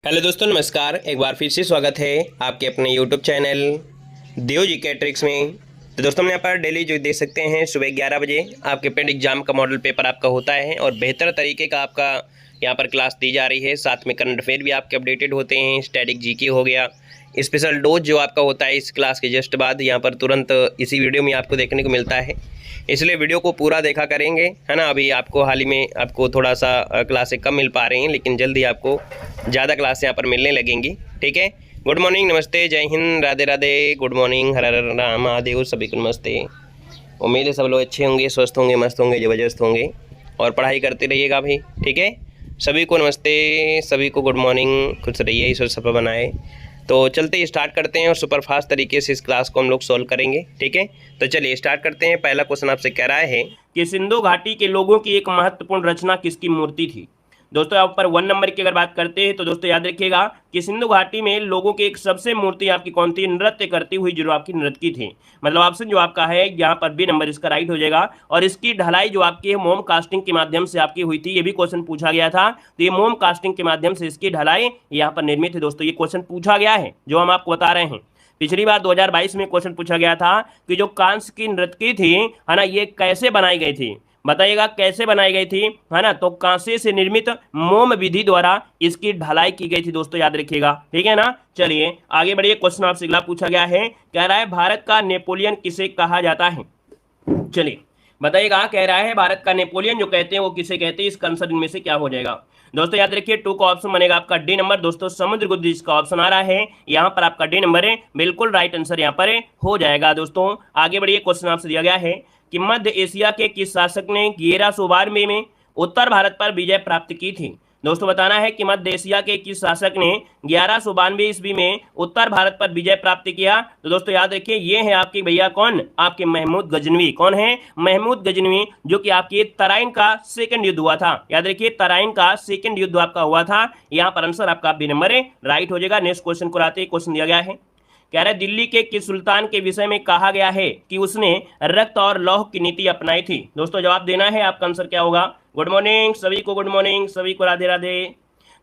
Hello दोस्तों, नमस्कार। एक बार फिर से स्वागत है आपके अपने यूट्यूब चैनल देव जी के ट्रिक्स में। तो दोस्तों, हम यहाँ पर डेली जो देख सकते हैं सुबह 11 बजे आपके पेड एग्जाम का मॉडल पेपर आपका होता है और बेहतर तरीके का आपका यहाँ पर क्लास दी जा रही है। साथ में करंट अफेयर भी आपके अपडेटेड होते हैं। स्टैटिक जीके हो गया, स्पेशल डोज जो आपका होता है इस क्लास के जस्ट बाद यहाँ पर तुरंत इसी वीडियो में आपको देखने को मिलता है, इसलिए वीडियो को पूरा देखा करेंगे, है ना। अभी आपको हाल ही में आपको थोड़ा सा क्लासें कम मिल पा रही हैं, लेकिन जल्दी आपको ज़्यादा क्लास यहाँ पर मिलने लगेंगी। ठीक है। गुड मॉर्निंग, नमस्ते, जय हिंद, राधे राधे, गुड मॉर्निंग, हर हर राम महादेव, सभी को नमस्ते। उम्मीद है सब लोग अच्छे होंगे, स्वस्थ होंगे, मस्त होंगे, ज़बरदस्त होंगे और पढ़ाई करते रहिएगा भाई। ठीक है। सभी को नमस्ते, सभी को गुड मॉर्निंग, खुश रहिए, ईश्वर सफल बनाए। तो चलते स्टार्ट करते हैं और सुपर फास्ट तरीके से इस क्लास को हम लोग सॉल्व करेंगे। ठीक है। तो चलिए स्टार्ट करते हैं। पहला क्वेश्चन आपसे कह रहा है कि सिंधु घाटी के लोगों की एक महत्वपूर्ण रचना किसकी मूर्ति थी। दोस्तों यहाँ पर 1 नंबर की अगर बात करते हैं तो दोस्तों याद रखिएगा कि सिंधु घाटी में लोगों की एक सबसे मूर्ति आपकी कौन थी, नृत्य करती हुई जो आपकी नर्तकी थी। मतलब ऑप्शन जो आपका है यहाँ पर बी नंबर इसका राइट हो जाएगा। और इसकी ढलाई जो आपकी है मोम कास्टिंग के माध्यम से आपकी हुई थी, ये भी क्वेश्चन पूछा गया था। तो ये मोम कास्टिंग के माध्यम से इसकी ढलाई यहाँ पर निर्मित है। दोस्तों ये क्वेश्चन पूछा गया है जो हम आपको बता रहे हैं। पिछली बार 2022 में क्वेश्चन पूछा गया था कि जो कांस्य की नर्तकी थी, है ना, ये कैसे बनाई गई थी, बताइएगा कैसे बनाई गई थी, है ना। तो कांसे से निर्मित मोम विधि द्वारा इसकी ढलाई की गई थी। दोस्तों याद रखिएगा, ठीक है ना। चलिए आगे बढ़िए। क्वेश्चन आपसे अगला पूछा गया है, कह रहा है भारत का नेपोलियन किसे कहा जाता है। चलिए बताइएगा, कह रहा है भारत का नेपोलियन जो कहते हैं वो किसे कहते हैं, इसका आंसर इनमें से क्या हो जाएगा। दोस्तों याद रखिए 2 का ऑप्शन बनेगा आपका डी नंबर। दोस्तों समुद्रगुप्त जिसका ऑप्शन आ रहा है यहाँ पर आपका डी नंबर है, बिल्कुल राइट आंसर यहाँ पर हो जाएगा। दोस्तों आगे बढ़िए। क्वेश्चन आपसे दिया गया है कि मध्य एशिया के किस शासक ने 1192 में उत्तर भारत पर विजय प्राप्त की थी। दोस्तों बताना है कि मध्य एशिया के किस शासक ने 1192 ईस्वी में उत्तर भारत पर विजय प्राप्त किया। तो दोस्तों याद रखिए ये है आपके भैया कौन, आपके महमूद गजनवी। कौन है, महमूद गजनवी, जो कि आपके तराइन का सेकंड युद्ध हुआ था। याद रखिए तराइन का सेकंड युद्ध आपका हुआ था। यहाँ पर आंसर आपका बी नंबर है, राइट हो जाएगा। नेक्स्ट क्वेश्चन को आते क्वेश्चन दिया गया है, कह रहे दिल्ली के किस सुल्तान के विषय में कहा गया है कि उसने रक्त और लौह की नीति अपनाई थी। दोस्तों जवाब देना है, आपका आंसर क्या होगा। गुड मॉर्निंग सभी को, गुड मॉर्निंग सभी को, राधे राधे।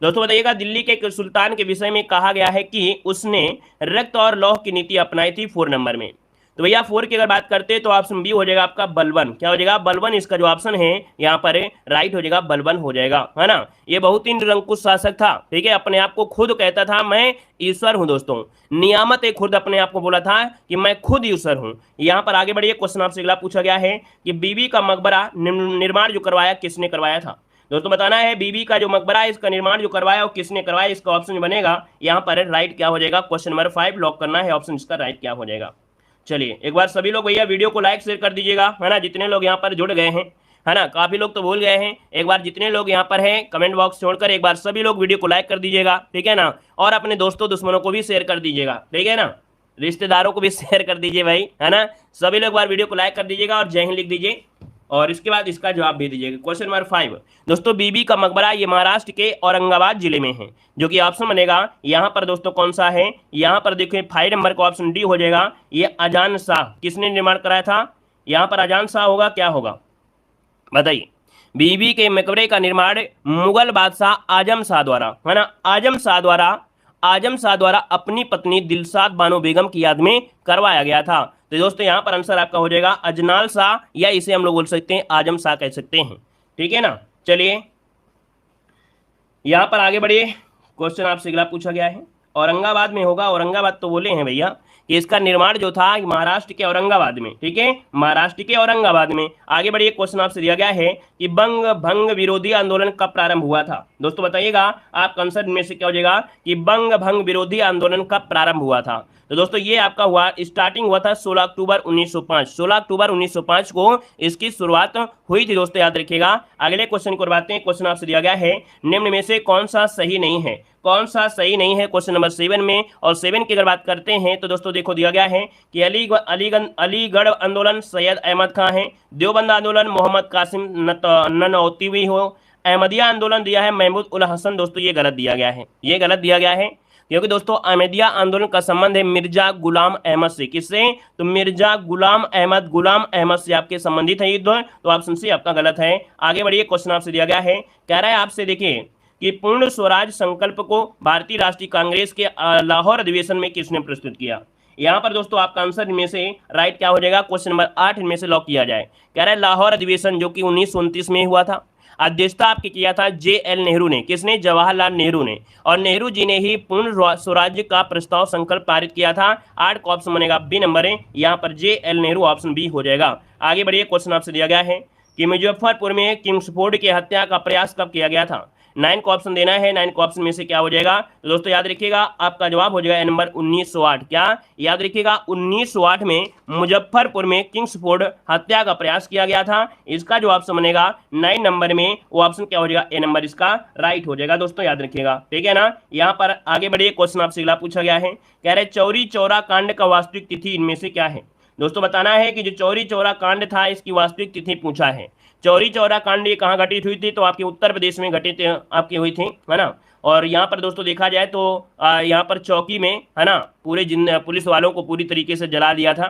दोस्तों बताइएगा दिल्ली के किस सुल्तान के विषय में कहा गया है कि उसने रक्त और लौह की नीति अपनाई थी, 4 नंबर में। तो भैया 4 की अगर बात करते हैं तो ऑप्शन बी हो जाएगा आपका बलबन। क्या हो जाएगा, बलबन। इसका जो ऑप्शन है यहाँ पर राइट हो जाएगा, बलबन हो जाएगा, है ना। ये बहुत ही निरंकुश शासक था। ठीक है, अपने आप को खुद कहता था मैं ईश्वर हूं। दोस्तों नियामत खुद अपने आप को बोला था कि मैं खुद ईश्वर हूं। यहाँ पर आगे बढ़िए। क्वेश्चन आपसे अगला पूछा गया है कि बीबी का मकबरा निर्माण जो करवाया किसने करवाया था। दोस्तों बताना है बीबी का जो मकबरा है इसका निर्माण जो करवाया वो किसने करवाया। इसका ऑप्शन बनेगा यहाँ पर राइट क्या हो जाएगा, क्वेश्चन नंबर 5 लॉक करना है। ऑप्शन इसका राइट क्या हो जाएगा। चलिए एक बार सभी लोग भैया वीडियो को लाइक शेयर कर दीजिएगा, है ना। जितने लोग यहाँ पर जुड़ गए हैं, है ना, काफी लोग तो भूल गए हैं। एक बार जितने लोग यहाँ पर हैं कमेंट बॉक्स छोड़कर एक बार सभी लोग वीडियो को लाइक कर दीजिएगा, ठीक है ना। और अपने दोस्तों दुश्मनों को भी शेयर कर दीजिएगा, ठीक है ना, रिश्तेदारों को भी शेयर कर दीजिए भाई, है ना। सभी लोग बार वीडियो को लाइक कर दीजिएगा और जय हिंद लिख दीजिए और इसके बाद इसका जवाब भी दीजिएगा। क्वेश्चन नंबर 5 दोस्तों, बीबी का मकबरा ये महाराष्ट्र के औरंगाबाद जिले में है, जो कि ऑप्शन बनेगा यहाँ पर। दोस्तों कौन सा है, यहाँ पर देखिए 5 नंबर का ऑप्शन डी हो जाएगा। ये अजान शाह, किसने निर्माण कराया था, यहाँ पर अजान शाह होगा, क्या होगा बताइए। बीबी के मकबरे का निर्माण मुगल बादशाह आजम शाह द्वारा, है ना, आजम शाह द्वारा अपनी पत्नी दिलशाद बानो बेगम की याद में करवाया गया था। तो दोस्तों यहाँ पर आंसर आपका हो जाएगा अजनाल शाह, या इसे हम लोग बोल सकते हैं आजम शाह कह सकते हैं, ठीक है ना। चलिए यहाँ पर आगे बढ़िए। क्वेश्चन आपसे अगला पूछा गया है, औरंगाबाद में होगा। औरंगाबाद तो बोले हैं भैया कि इसका निर्माण जो था महाराष्ट्र के औरंगाबाद में, ठीक है, महाराष्ट्र के औरंगाबाद में। आगे बढ़िए। क्वेश्चन आपसे दिया गया है कि बंग भंग विरोधी आंदोलन कब प्रारंभ हुआ था। दोस्तों बताइएगा आपका आंसर में से क्या हो जाएगा कि बंग भंग विरोधी आंदोलन कब प्रारंभ हुआ था। तो दोस्तों ये आपका हुआ, स्टार्टिंग हुआ था 16 अक्टूबर 1905। 16 अक्टूबर 1905 को इसकी शुरुआत हुई थी। दोस्तों याद रखिएगा। अगले क्वेश्चन को करवाते हैं। क्वेश्चन आपसे दिया गया है निम्न में से कौन सा सही नहीं है, कौन सा सही नहीं है, क्वेश्चन नंबर 7 में। और 7 की अगर बात करते हैं तो दोस्तों देखो दिया गया है कि अलीगढ़ आंदोलन सैयद अहमद खां है, देवबंद आंदोलन मोहम्मद कासिम ननौतीवी हो, अहमदिया आंदोलन दिया है महमूद उल हसन। दोस्तों ये गलत दिया गया है, ये गलत दिया गया है, क्योंकि दोस्तों अहमदिया आंदोलन का संबंध है मिर्जा गुलाम अहमद से। किससे, तो मिर्जा गुलाम अहमद से आपके संबंधित है युद्ध। तो ऑप्शन सी आपका गलत है। आगे बढ़िए। क्वेश्चन आपसे दिया गया है, कह रहा है आपसे देखिए कि पूर्ण स्वराज संकल्प को भारतीय राष्ट्रीय कांग्रेस के लाहौर अधिवेशन में किसने प्रस्तुत किया। यहाँ पर दोस्तों आपका आंसर इनमें से राइट क्या हो जाएगा, क्वेश्चन नंबर 8 इनमें से लॉक किया जाए। कह रहा है लाहौर अधिवेशन जो कि 1929 में हुआ था, अध्यक्षता आपकी किया था JL नेहरू ने, किसने, जवाहरलाल नेहरू ने, और नेहरू जी ने ही पूर्ण स्वराज्य का प्रस्ताव संकल्प पारित किया था। 8 का ऑप्शन बनेगा बी नंबर है, यहाँ पर JL नेहरू ऑप्शन बी हो जाएगा। आगे बढ़िए, क्वेश्चन आपसे दिया गया है कि मुजफ्फरपुर में किंग्सफोर्ड की हत्या का प्रयास कब किया गया था। 9 को ऑप्शन देना है, 9 को ऑप्शन में से क्या हो जाएगा, तो दोस्तों याद रखिएगा आपका जवाब हो जाएगा नंबर 1908। क्या याद रखिएगा, 1908 में मुजफ्फरपुर में किंग्सफोर्ड हत्या का प्रयास किया गया था। इसका जो ऑप्शन बनेगा 9 नंबर में, वो ऑप्शन क्या हो जाएगा, ए नंबर इसका राइट हो जाएगा। दोस्तों याद रखिएगा, ठीक है ना। यहाँ पर आगे बढ़िए, क्वेश्चन आपसे अगला पूछा गया है, कह रहे चौरी चौरा कांड का वास्तविक तिथि इनमें से क्या है। दोस्तों बताना है कि जो चौरी चौरा कांड था इसकी वास्तविक तिथि पूछा है। चौरी चौरा कांड ये कहाँ घटित हुई थी, तो आपके उत्तर प्रदेश में घटित आपकी हुई थी, है ना। और यहाँ पर दोस्तों देखा जाए तो यहाँ पर चौकी में, है ना, पूरे पुलिस वालों को पूरी तरीके से जला दिया था।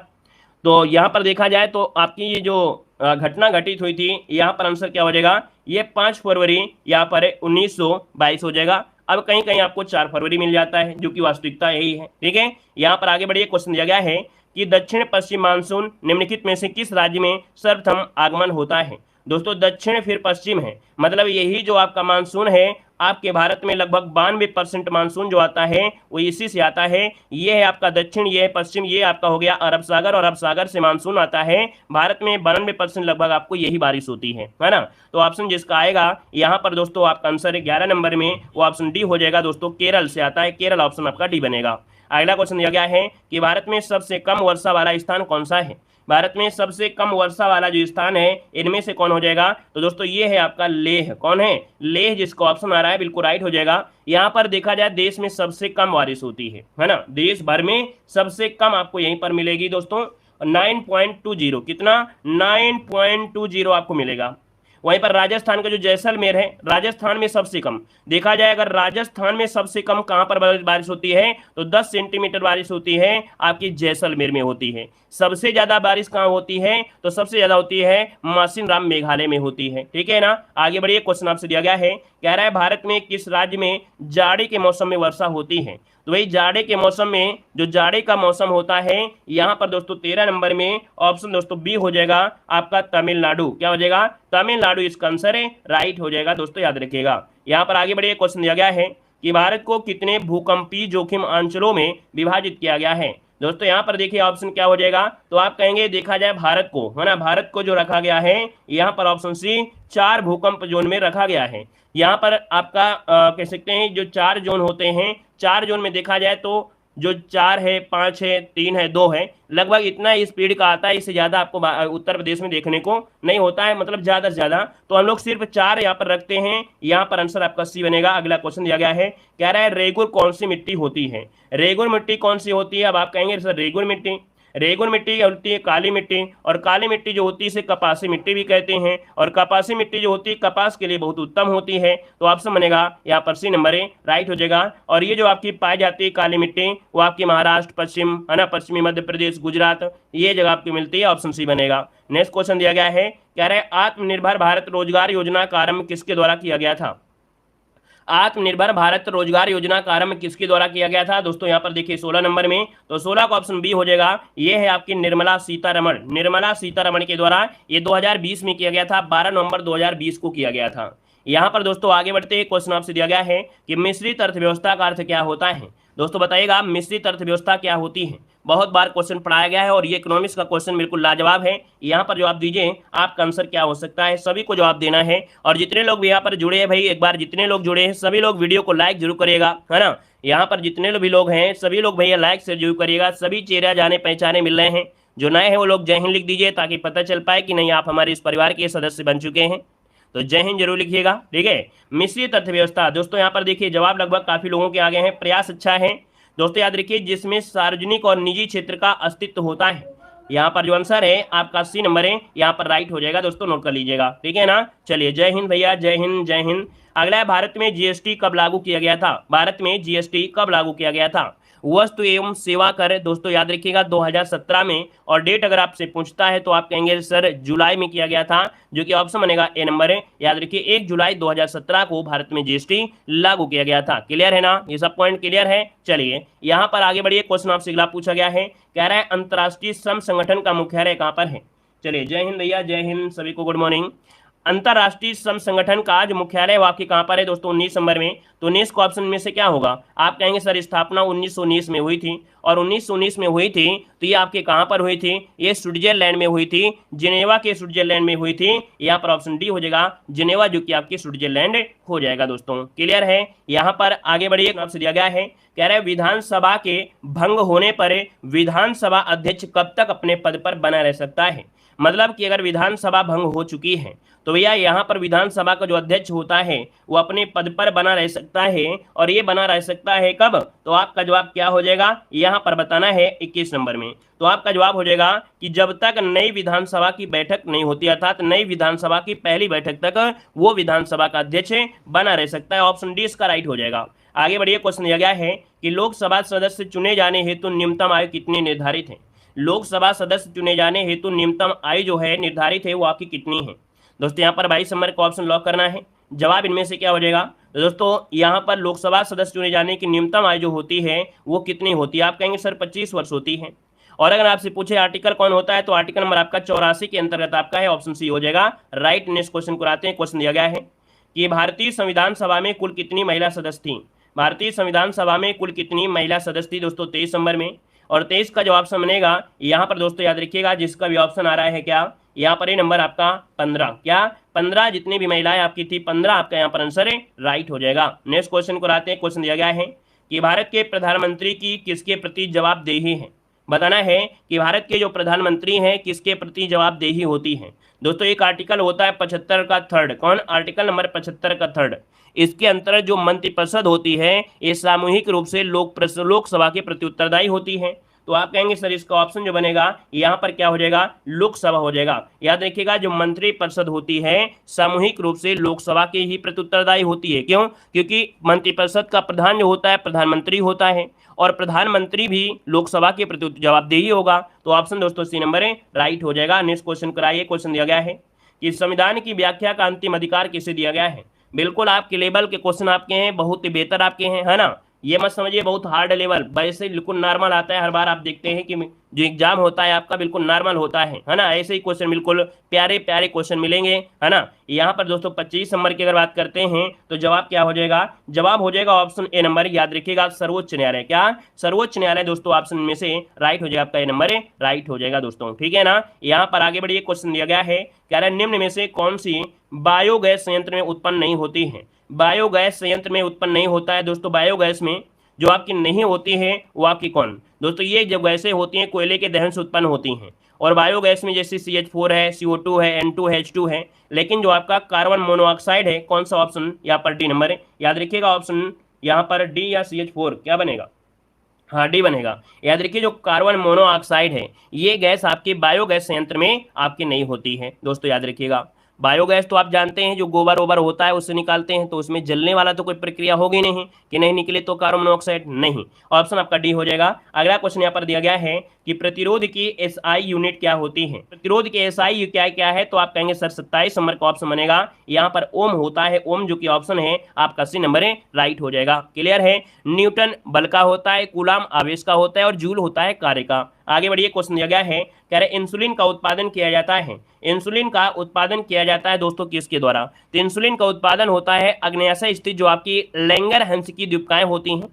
तो यहाँ पर देखा जाए तो आपकी ये जो घटना घटित हुई थी, यहाँ पर आंसर क्या हो जाएगा, ये 5 फरवरी यहाँ पर 1922 हो जाएगा। अब कहीं कहीं आपको 4 फरवरी मिल जाता है, जो कि वास्तविकता यही है, ठीक है। यहाँ पर आगे बढ़िए, क्वेश्चन दिया गया है कि दक्षिण पश्चिम मानसून निम्नलिखित में से किस राज्य में सर्वप्रथम आगमन होता है। दोस्तों दक्षिण फिर पश्चिम है, मतलब यही जो आपका मानसून है, आपके भारत में लगभग 92% मानसून जो आता है वो इसी से आता है। ये है आपका दक्षिण, ये है पश्चिम, ये आपका हो गया अरब सागर, और अरब सागर से मानसून आता है। भारत में 92% लगभग आपको यही बारिश होती है ना। तो ऑप्शन जिसका आएगा यहाँ पर दोस्तों आपका आंसर 11 नंबर में, वो ऑप्शन डी हो जाएगा। दोस्तों केरल से आता है, केरल ऑप्शन आपका डी बनेगा। अगला क्वेश्चन दिया गया है कि भारत में सबसे कम वर्षा वाला स्थान कौन सा है। भारत में सबसे कम वर्षा वाला जो स्थान है इनमें से कौन हो जाएगा, तो दोस्तों ये है आपका लेह। कौन है, लेह, जिसका ऑप्शन आ रहा है बिल्कुल राइट हो जाएगा। यहाँ पर देखा जाए देश में सबसे कम बारिश होती है ना, देश भर में सबसे कम आपको यहीं पर मिलेगी दोस्तों 9.20, कितना 9.20 आपको मिलेगा। वहीं पर राजस्थान का जो जैसलमेर है, राजस्थान में सबसे कम देखा जाए, अगर राजस्थान में सबसे कम कहां पर बारिश होती है, तो 10 सेंटीमीटर बारिश होती है आपकी जैसलमेर में होती है। सबसे ज्यादा बारिश कहां होती है, तो सबसे ज्यादा होती है मासिनराम मेघालय में होती है, ठीक है ना। आगे बढ़िए, क्वेश्चन आपसे दिया गया है, कह रहा है भारत में किस राज्य में जाड़े के मौसम में वर्षा होती है। तो वही जाड़े के मौसम में, जो जाड़े का मौसम होता है, यहाँ पर दोस्तों 13 नंबर में ऑप्शन दोस्तों बी हो जाएगा आपका तमिलनाडु। क्या हो जाएगा, तमिलनाडु इसका आंसर है, राइट हो जाएगा। दोस्तों याद रखिएगा। यहाँ पर आगे बढ़िए, क्वेश्चन दिया गया है कि भारत को कितने भूकंपीय जोखिम अंचलों में विभाजित किया गया है। दोस्तों यहाँ पर देखिए ऑप्शन क्या हो जाएगा, तो आप कहेंगे देखा जाए भारत को, है ना, भारत को जो रखा गया है यहाँ पर ऑप्शन सी 4 भूकंप जोन में रखा गया है। यहाँ पर आपका कह सकते हैं जो 4 जोन होते हैं, 4 जोन में देखा जाए तो जो 4 है, 5 है, 3 है, 2 है, लगभग इतना स्पीड का आता है। इससे ज़्यादा आपको उत्तर प्रदेश में देखने को नहीं होता है, मतलब ज़्यादा से ज़्यादा। तो हम लोग सिर्फ 4 यहाँ पर रखते हैं। यहाँ पर आंसर आपका सी बनेगा। अगला क्वेश्चन दिया गया है, कह रहा है रेगुर कौन सी मिट्टी होती है। रेगुर मिट्टी कौन सी होती है, अब आप कहेंगे सर रेगुर मिट्टी, रेगुर मिट्टी होती है काली मिट्टी, और काली मिट्टी जो होती है इसे कपासी मिट्टी भी कहते हैं, और कपासी मिट्टी जो होती है कपास के लिए बहुत उत्तम होती है। तो ऑप्शन बनेगा यहाँ पर सी नंबर है, राइट हो जाएगा। और ये जो आपकी पाई जाती है काली मिट्टी, वो आपकी महाराष्ट्र, पश्चिम, है ना, पश्चिमी मध्य प्रदेश, गुजरात, ये जगह आपकी मिलती है। ऑप्शन सी बनेगा। नेक्स्ट क्वेश्चन दिया गया है, कह रहे हैं आत्मनिर्भर भारत रोजगार योजना का आरंभ किसके द्वारा किया गया था। आत्मनिर्भर भारत रोजगार योजना का आरंभ किसके द्वारा किया गया था। दोस्तों यहाँ पर देखिए 16 नंबर में, तो 16 का ऑप्शन बी हो जाएगा। ये है आपकी निर्मला सीतारमण, निर्मला सीतारमण के द्वारा ये 2020 में किया गया था, 12 नवंबर 2020 को किया गया था। यहाँ पर दोस्तों आगे बढ़ते हैं, क्वेश्चन आपसे दिया गया है कि मिश्रित अर्थव्यवस्था का अर्थ क्या होता है। दोस्तों बताइएगा मिश्रित अर्थव्यवस्था क्या होती है। बहुत बार क्वेश्चन पढ़ाया गया है और ये इकोनॉमिक्स का क्वेश्चन बिल्कुल लाजवाब है। यहाँ पर जवाब दीजिए, आपका आंसर क्या हो सकता है, सभी को जवाब देना है। और जितने लोग भी यहाँ पर जुड़े हैं भाई, एक बार जितने लोग जुड़े हैं सभी लोग वीडियो को लाइक जरूर करिएगा, है ना। यहाँ पर जितने भी लोग हैं सभी लोग भैया लाइक से जरूर करिएगा। सभी चेहरे जाने पहचाने मिल रहे हैं। जो नए हैं वो लोग जय हिंद लिख दीजिए, ताकि पता चल पाए कि नहीं आप हमारे इस परिवार के सदस्य बन चुके हैं। तो जय हिंद जरूर लिखिएगा, ठीक है। मिश्रित अर्थव्यवस्था, दोस्तों यहाँ पर देखिए जवाब लगभग काफी लोगों के आगे हैं, प्रयास अच्छा है। दोस्तों याद रखिए जिसमें सार्वजनिक और निजी क्षेत्र का अस्तित्व होता है। यहाँ पर जो आंसर है आपका सी नंबर है, यहाँ पर राइट हो जाएगा। दोस्तों नोट कर लीजिएगा, ठीक है ना। चलिए जय हिंद भैया, जय हिंद, जय हिंद। अगला है भारत में जीएसटी कब लागू किया गया था। भारत में जीएसटी कब लागू किया गया था। वस्तु एवं सेवा कर दोस्तों याद रखिएगा 2017 में, और डेट अगर आपसे पूछता है तो आप कहेंगे सर जुलाई में किया गया था, जो कि ऑप्शन बनेगा ए नंबर है। याद रखिए 1 जुलाई 2017 को भारत में जीएसटी लागू किया गया था। क्लियर है ना, ये सब पॉइंट क्लियर है। चलिए यहाँ पर आगे बढ़िए, क्वेश्चन आपसे अगला पूछा गया है, कह रहा है अंतर्राष्ट्रीय श्रम संगठन का मुख्यालय कहाँ पर है। चलिए जय हिंद भैया, जय हिंद सभी को, गुड मॉर्निंग। अंतर्राष्ट्रीय श्रम संगठन का आज मुख्यालय आपके कहां पर है दोस्तों, 19 नंबर में। तो 19 को ऑप्शन में से क्या होगा, आप कहेंगे सर स्थापना 1919 में हुई थी, और 1919 में हुई थी तो ये आपके कहां पर हुई थी, ये स्विट्जरलैंड में हुई थी, जिनेवा के स्विट्जरलैंड में हुई थी। यहाँ पर ऑप्शन डी हो जाएगा जिनेवा, जो कि आपकी स्विट्जरलैंड हो जाएगा दोस्तों। क्लियर है। यहाँ पर आगे बढ़िए, आपसे दिया गया है, कह रहे हैं विधानसभा के भंग होने पर विधानसभा अध्यक्ष कब तक अपने पद पर बना रह सकता है। मतलब कि अगर विधानसभा भंग हो चुकी है तो भैया यहाँ पर विधानसभा का जो अध्यक्ष होता है वो अपने पद पर बना रह सकता है, और ये बना रह सकता है कब, तो आपका जवाब क्या हो जाएगा, यहाँ पर बताना है 21 नंबर में। तो आपका जवाब हो जाएगा कि जब तक नई विधानसभा की बैठक नहीं होती, अर्थात नई विधानसभा की पहली बैठक तक वो विधानसभा का अध्यक्ष बना रह सकता है। ऑप्शन डी इसका राइट हो जाएगा। आगे बढ़िए, क्वेश्चन दिया गया है कि लोकसभा सदस्य चुने जाने हेतु न्यूनतम आयु कितनी निर्धारित है। लोकसभा सदस्य चुने जाने हेतु न्यूनतम आयु जो है निर्धारित है वो आपकी कितनी है दोस्तों। यहाँ पर 22 नंबर का ऑप्शन लॉक करना है। जवाब इनमें से क्या हो जाएगा, तो दोस्तों यहाँ पर लोकसभा सदस्य चुने जाने की न्यूनतम आयु जो होती है वो कितनी होती है, आप कहेंगे सर 25 वर्ष होती है। और अगर आपसे पूछे आर्टिकल कौन होता है, तो आर्टिकल नंबर आपका 84 के अंतर्गत आपका है, ऑप्शन सी हो जाएगा राइट। नेक्स्ट क्वेश्चन को आते हैं। क्वेश्चन दिया गया है कि भारतीय संविधान सभा में कुल कितनी महिला सदस्य थी। भारतीय संविधान सभा में कुल कितनी महिला सदस्य थी दोस्तों, 23 नंबर में। और 23 का जो ऑप्शन बनेगा यहाँ पर दोस्तों याद रखिएगा, जिसका भी ऑप्शन आ रहा है क्या, यहाँ पर ये नंबर आपका 15, क्या 15 जितनी भी महिलाएं आपकी थी 15 आपका यहाँ पर आंसर है राइट हो जाएगा। नेक्स्ट क्वेश्चन को आते हैं। क्वेश्चन दिया गया है कि भारत के प्रधानमंत्री की किसके प्रति जवाबदेही है। बताना है कि भारत के जो प्रधानमंत्री हैं किसके प्रति जवाबदेही होती है दोस्तों। एक आर्टिकल होता है 75 का थर्ड, कौन, आर्टिकल नंबर 75 का थर्ड। इसके अंतर्गत जो मंत्रिपरिषद होती है ये सामूहिक रूप से लोकसभा के प्रति उत्तरदायी होती है। तो आप कहेंगे सर इसका ऑप्शन जो बनेगा यहाँ पर क्या हो जाएगा, लोकसभा हो जाएगा। याद रखिएगा जो मंत्रिपरिषद होती है सामूहिक रूप से लोकसभा के ही प्रति उत्तरदायी होती है। क्यों, क्योंकि मंत्रिपरिषद का प्रधान जो होता है प्रधानमंत्री होता है, और प्रधानमंत्री भी लोकसभा के प्रति जवाबदेही होगा। तो ऑप्शन दोस्तों सी नंबर है राइट हो जाएगा। नेक्स्ट क्वेश्चन कराइए। क्वेश्चन दिया गया है कि संविधान की व्याख्या का अंतिम अधिकार किसे दिया गया है। बिल्कुल आपके लेवल के क्वेश्चन आपके हैं, बहुत ही बेहतर आपके हैं, है ना। ये मत समझिए बहुत हार्ड लेवल, वैसे बिल्कुल नॉर्मल आता है। हर बार आप देखते हैं कि जो एग्जाम होता है आपका बिल्कुल नॉर्मल होता है ना। ऐसे ही क्वेश्चन बिल्कुल प्यारे प्यारे क्वेश्चन मिलेंगे, है ना। यहाँ पर दोस्तों 25 नंबर की अगर बात करते हैं तो जवाब क्या हो जाएगा, जवाब हो जाएगा ऑप्शन ए नंबर। याद रखिएगा सर्वोच्च न्यायालय, क्या सर्वोच्च न्यायालय दोस्तों, ऑप्शन में से राइट हो जाएगा आपका ए नंबर राइट हो जाएगा दोस्तों, ठीक है ना। यहाँ पर आगे बढ़िए, क्वेश्चन दिया गया है, कह रहा है निम्न में से कौन सी बायोगैस संयंत्र में उत्पन्न नहीं होती है। बायोगैस संयंत्र में उत्पन्न नहीं होता है दोस्तों। बायोगैस में जो आपकी नहीं होती है वो आपकी कौन दोस्तों, ये जब गैसें होती हैं कोयले के दहन से उत्पन्न होती हैं। और बायोगैस में जैसे CH4 है, CO2 है, N2 है, H2 है। लेकिन जो आपका कार्बन मोनोऑक्साइड है, कौन सा ऑप्शन, यहाँ पर डी नंबर है। याद रखिएगा ऑप्शन यहाँ पर डी या CH4 क्या बनेगा, हाँ डी बनेगा। याद रखिए जो कार्बन मोनोऑक्साइड है ये गैस आपके बायोगैस संयंत्र में आपकी नहीं होती है दोस्तों, याद रखिएगा। बायोगैस तो आप जानते हैं जो गोबर ओबर होता है उससे निकालते हैं, तो उसमें जलने वाला तो कोई प्रक्रिया होगी नहीं कि नहीं निकले तो कार्बन मोनोऑक्साइड नहीं। ऑप्शन आपका डी हो जाएगा। अगला क्वेश्चन यहाँ पर दिया गया है कि प्रतिरोध की SI यूनिट क्या होती है। प्रतिरोध की SI क्या क्या है, तो आप कहेंगे सर 27 नंबर का ऑप्शन बनेगा। यहाँ पर ओम होता है, ओम जो कि ऑप्शन है आपका सी नंबर है राइट हो जाएगा। क्लियर है। न्यूटन बल का होता है, कूलाम आवेश का होता है, और जूल होता है कार्य का। आगे बढ़िए, क्वेश्चन दिया गया है, कह रहे इंसुलिन का उत्पादन किया जाता है। इंसुलिन का उत्पादन किया जाता है दोस्तों किसके द्वारा, तो इंसुलिन का उत्पादन होता है अग्न्याशय स्थित जो आपकी लैंगरहंस की द्वीपकाएं होती हैं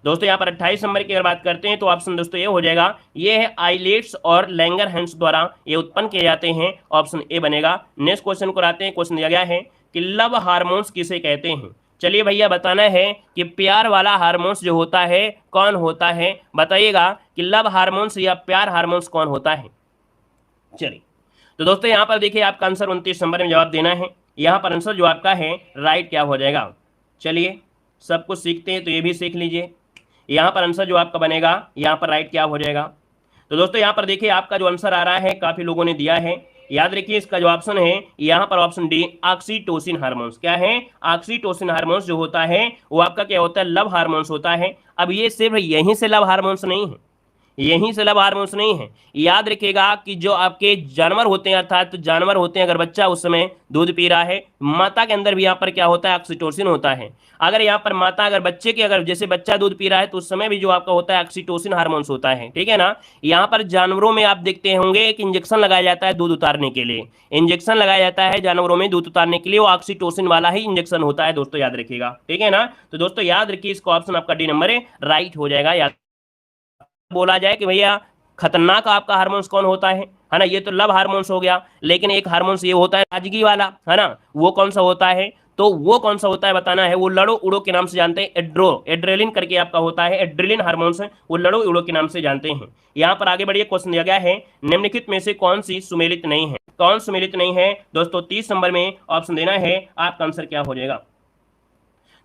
दोस्तों। यहाँ पर 28 नंबर की अगर बात करते हैं तो ऑप्शन दोस्तों ये हो जाएगा, ये है आइलेट्स और लैंगरहंस द्वारा ये उत्पन्न किए जाते हैं, ऑप्शन ए बनेगा। नेक्स्ट क्वेश्चन को आते हैं। क्वेश्चन दिया गया है कि लव हार्मोन्स किसे कहते हैं। चलिए भैया बताना है कि प्यार वाला हार्मोन्स जो होता है कौन होता है, बताइएगा कि लव हार्मोन्स या प्यार हार्मोन्स कौन होता है। चलिए तो दोस्तों यहाँ पर देखिए आपका आंसर 29 नंबर में जवाब देना है। यहाँ पर आंसर जो आपका है राइट क्या हो जाएगा। चलिए सब कुछ सीखते हैं तो ये भी सीख लीजिए। यहाँ पर आंसर जो आपका बनेगा यहाँ पर राइट क्या हो जाएगा। तो दोस्तों यहाँ पर देखिए आपका जो आंसर आ रहा है काफ़ी लोगों ने दिया है, याद रखिए इसका जो ऑप्शन है यहाँ पर ऑप्शन डी ऑक्सीटोसिन हार्मोन्स। क्या है? ऑक्सीटोसिन हार्मोन्स जो होता है वो आपका क्या होता है? लव हार्मोन्स होता है। अब ये सिर्फ यहीं से लव हार्मोन्स नहीं है, यहीं से लव हार्मोन्स नहीं है। याद रखिएगा कि जो आपके जानवर होते हैं, अर्थात तो जानवर होते हैं, अगर बच्चा उस समय दूध पी रहा है, माता के अंदर भी यहाँ पर क्या होता है? ऑक्सीटोसिन होता है। अगर यहाँ पर माता अगर बच्चे के अगर जैसे बच्चा दूध पी रहा है तो उस समय भी जो आपका होता है ऑक्सीटोसिन हार्मोन्स होता है, ठीक है ना। यहाँ पर जानवरों में आप देखते होंगे एक इंजेक्शन लगाया जाता है दूध उतारने के लिए, इंजेक्शन लगाया जाता है जानवरों में दूध उतारने के लिए, वो ऑक्सीटोसिन वाला ही इंजेक्शन होता है दोस्तों, याद रखिएगा, ठीक है ना। तो दोस्तों याद रखिए इसका ऑप्शन आपका डी नंबर है राइट हो जाएगा। याद बोला जाए कि भैया खतरनाक आपका हार्मोन्स कौन होता है ना, ये तो लव हार्मोन्स हो गया, लेकिन एक हार्मोन्स ये होता है ताजगी वाला, है ना, वो कौन सा होता है? तो वो कौन सा होता है बताना है, वो लड़ो उड़ो के नाम से जानते हैं, एड्रेलिन करके आपका होता है, एड्रेलिन हार्मोन्स वो लड़ो उड़ो के नाम से जानते हैं। यहाँ पर आगे बढ़िए, क्वेश्चन दिया गया है निम्नलिखित में से कौन सी सुमेलित नहीं है? कौन सुमेलित नहीं है दोस्तों? 30 नंबर में ऑप्शन देना है, आपका आंसर क्या हो जाएगा